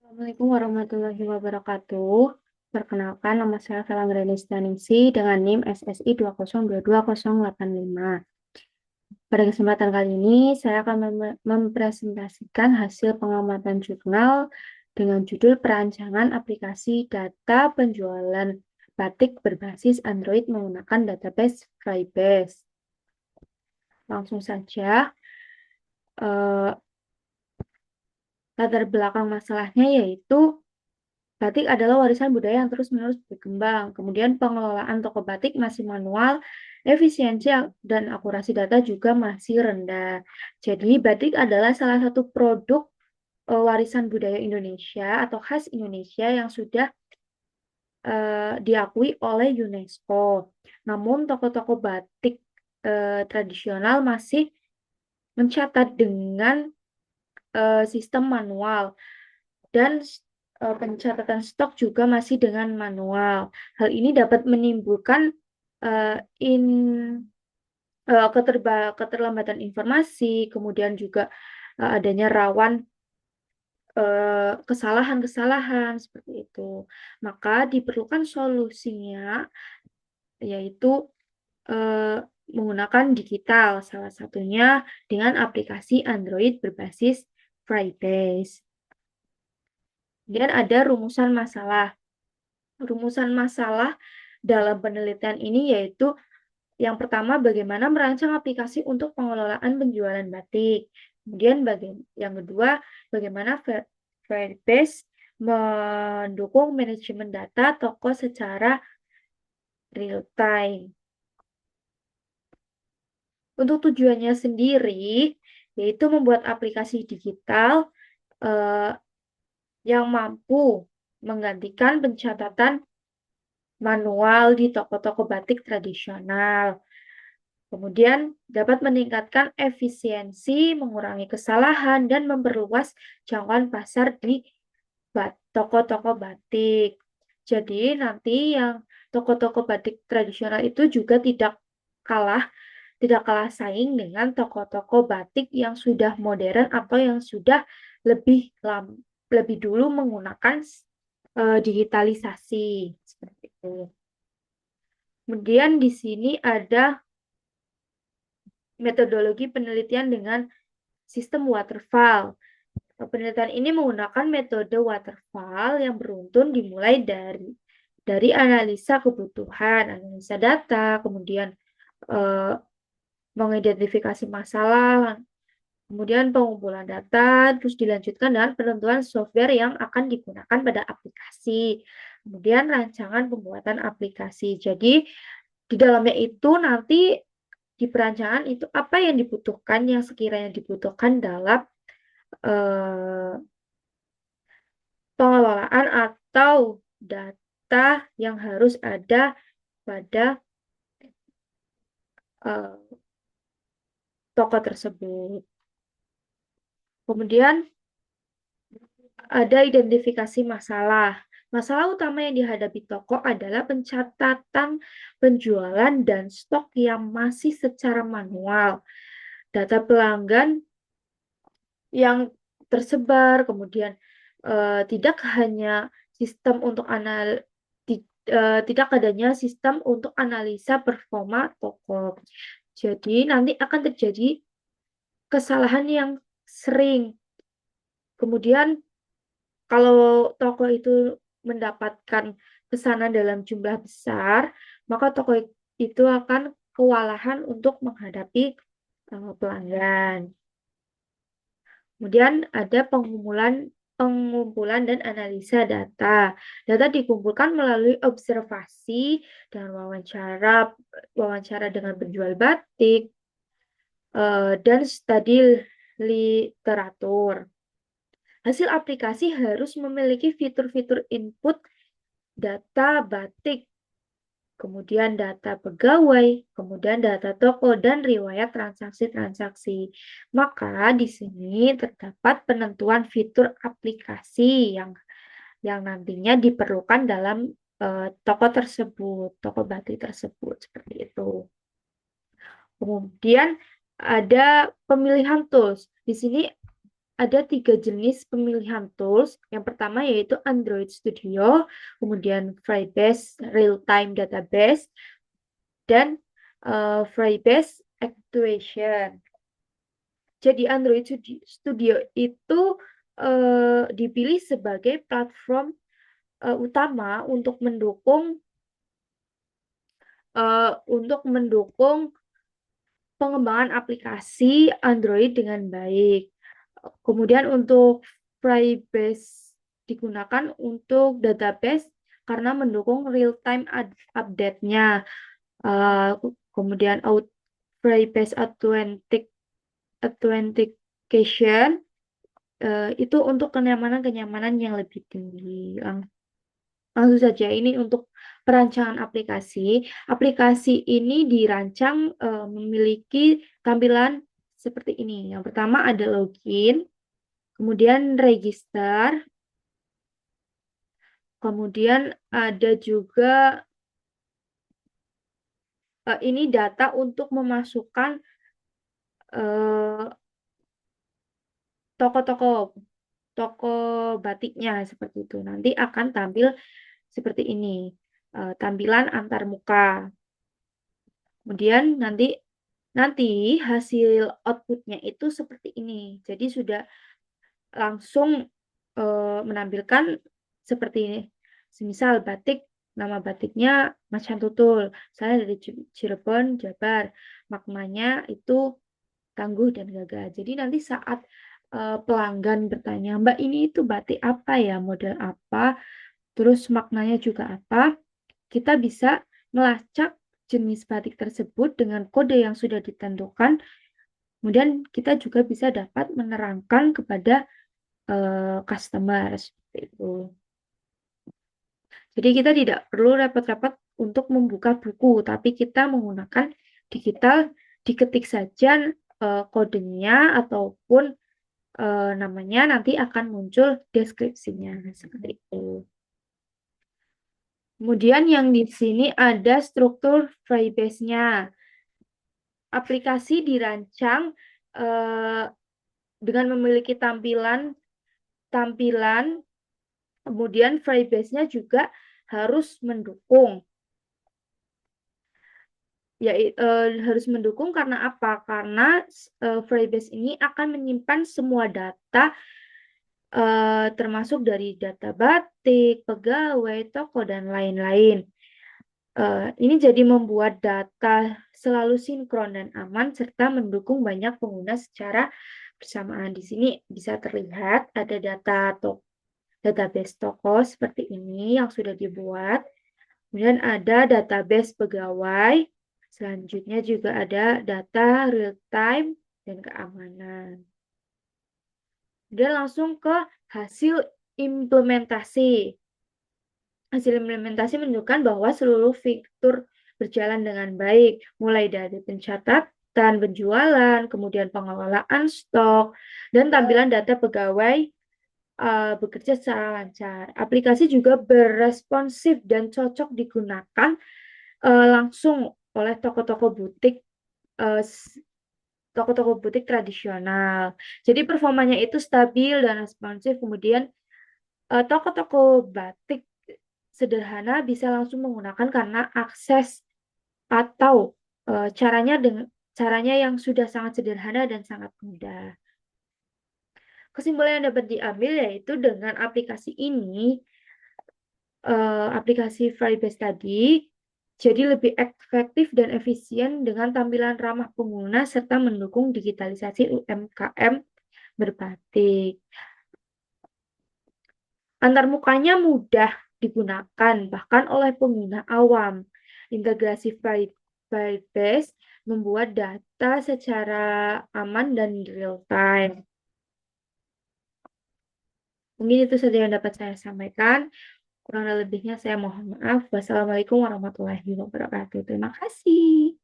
Assalamualaikum warahmatullahi wabarakatuh. Perkenalkan, nama saya Felangreni Staningsi dengan NIM SSI 2022085. Pada kesempatan kali ini, saya akan mempresentasikan hasil pengamatan jurnal dengan judul Perancangan Aplikasi Data Penjualan Batik Berbasis Android Menggunakan Database Flybase. Langsung saja, eh, latar belakang masalahnya yaitu batik adalah warisan budaya yang terus-menerus berkembang. Kemudian pengelolaan toko batik masih manual, efisiensi dan akurasi data juga masih rendah. Jadi batik adalah salah satu produk warisan budaya Indonesia atau khas Indonesia yang sudah diakui oleh UNESCO. Namun toko-toko batik tradisional masih mencatat dengan sistem manual dan pencatatan stok juga masih dengan manual. Hal ini dapat menimbulkan uh, in keterlambatan informasi, kemudian juga adanya rawan kesalahan-kesalahan seperti itu. Maka diperlukan solusinya yaitu uh, menggunakan digital, salah satunya dengan aplikasi Android berbasis Flybase. Kemudian ada rumusan masalah. Rumusan masalah dalam penelitian ini yaitu yang pertama, bagaimana merancang aplikasi untuk pengelolaan penjualan batik. Kemudian yang kedua, bagaimana Firebase mendukung manajemen data toko secara real time. Untuk tujuannya sendiri, yaitu membuat aplikasi digital yang mampu menggantikan pencatatan manual di toko-toko batik tradisional. Kemudian dapat meningkatkan efisiensi, mengurangi kesalahan, dan memperluas jangkauan pasar di toko-toko batik. Jadi nanti yang toko-toko batik tradisional itu juga kalah tidak kalah saing dengan toko-toko batik yang sudah modern atau yang sudah lebih dulu menggunakan digitalisasi seperti itu. Kemudian di sini ada metodologi penelitian dengan sistem waterfall. Penelitian ini menggunakan metode waterfall yang beruntun dimulai dari analisa kebutuhan, analisa data, kemudian eh, mengidentifikasi masalah, kemudian pengumpulan data, terus dilanjutkan dengan penentuan software yang akan digunakan pada aplikasi, kemudian rancangan pembuatan aplikasi. Jadi di dalamnya itu nanti di perancangan itu apa yang dibutuhkan, yang sekiranya dibutuhkan dalam pengelolaan atau data yang harus ada pada toko tersebut. Kemudian ada identifikasi masalah. Masalah utama yang dihadapi toko adalah pencatatan penjualan dan stok yang masih secara manual. Data pelanggan yang tersebar, kemudian tidak hanya sistem untuk tidak adanya sistem untuk analisa performa toko. Jadi nanti akan terjadi kesalahan yang sering. Kemudian kalau toko itu mendapatkan pesanan dalam jumlah besar, maka toko itu akan kewalahan untuk menghadapi pelanggan. Kemudian ada pengumpulan dan analisa data. Data dikumpulkan melalui observasi dan wawancara dengan penjual batik, dan studi literatur. Hasil aplikasi harus memiliki fitur-fitur input data batik, kemudian data pegawai, kemudian data toko, dan riwayat transaksi-transaksi. Maka di sini terdapat penentuan fitur aplikasi yang nantinya diperlukan dalam toko tersebut, toko batik tersebut, seperti itu. Kemudian ada pemilihan tools. Di sini ada 3 jenis pemilihan tools. Yang pertama yaitu Android Studio, kemudian Firebase Real-Time Database, dan Firebase Actuation. Jadi Android Studio itu dipilih sebagai platform utama untuk mendukung pengembangan aplikasi Android dengan baik. Kemudian untuk Firebase digunakan untuk database karena mendukung real-time update-nya. Kemudian Firebase Authentication itu untuk kenyamanan yang lebih tinggi. Langsung saja, ini untuk perancangan aplikasi. Aplikasi ini dirancang memiliki tampilan seperti ini. Yang pertama ada login, kemudian register, kemudian ada juga ini data untuk memasukkan toko batiknya seperti itu. Nanti akan tampil seperti ini, tampilan antarmuka. Kemudian nanti hasil outputnya itu seperti ini. Jadi sudah langsung menampilkan seperti ini. Semisal batik, nama batiknya Macan Tutul. Saya dari Cirebon, Jabar. Maknanya itu tangguh dan gagah. Jadi nanti saat pelanggan bertanya, Mbak ini itu batik apa ya, model apa, terus maknanya juga apa, kita bisa melacak jenis batik tersebut dengan kode yang sudah ditentukan. Kemudian kita juga bisa dapat menerangkan kepada customer seperti itu. Jadi kita tidak perlu repot-repot untuk membuka buku, tapi kita menggunakan digital, diketik saja kodenya ataupun namanya, nanti akan muncul deskripsinya seperti itu. Kemudian yang di sini ada struktur Firebase-nya. Aplikasi dirancang dengan memiliki tampilan, kemudian Firebase-nya juga harus mendukung. Harus mendukung karena apa? Karena Firebase ini akan menyimpan semua data termasuk dari data batik, pegawai, toko, dan lain-lain. Ini jadi membuat data selalu sinkron dan aman serta mendukung banyak pengguna secara bersamaan. Di sini bisa terlihat ada database toko seperti ini yang sudah dibuat. Kemudian ada database pegawai. Selanjutnya juga ada data real time dan keamanan. Kemudian langsung ke hasil implementasi. Hasil implementasi menunjukkan bahwa seluruh fitur berjalan dengan baik, mulai dari pencatatan, penjualan, kemudian pengelolaan stok, dan tampilan data pegawai bekerja secara lancar. Aplikasi juga beresponsif dan cocok digunakan langsung oleh toko-toko butik tradisional. Jadi performanya itu stabil dan responsif. Kemudian toko-toko batik sederhana bisa langsung menggunakan karena akses atau caranya yang sudah sangat sederhana dan sangat mudah. Kesimpulan yang dapat diambil yaitu dengan aplikasi ini, aplikasi Firebase tadi, jadi lebih efektif dan efisien dengan tampilan ramah pengguna serta mendukung digitalisasi UMKM berbatik. Antarmukanya mudah digunakan bahkan oleh pengguna awam. Integrasi Firebase membuat data secara aman dan real time. Mungkin itu saja yang dapat saya sampaikan. Kurang lebihnya saya mohon maaf. Wassalamualaikum warahmatullahi wabarakatuh. Terima kasih.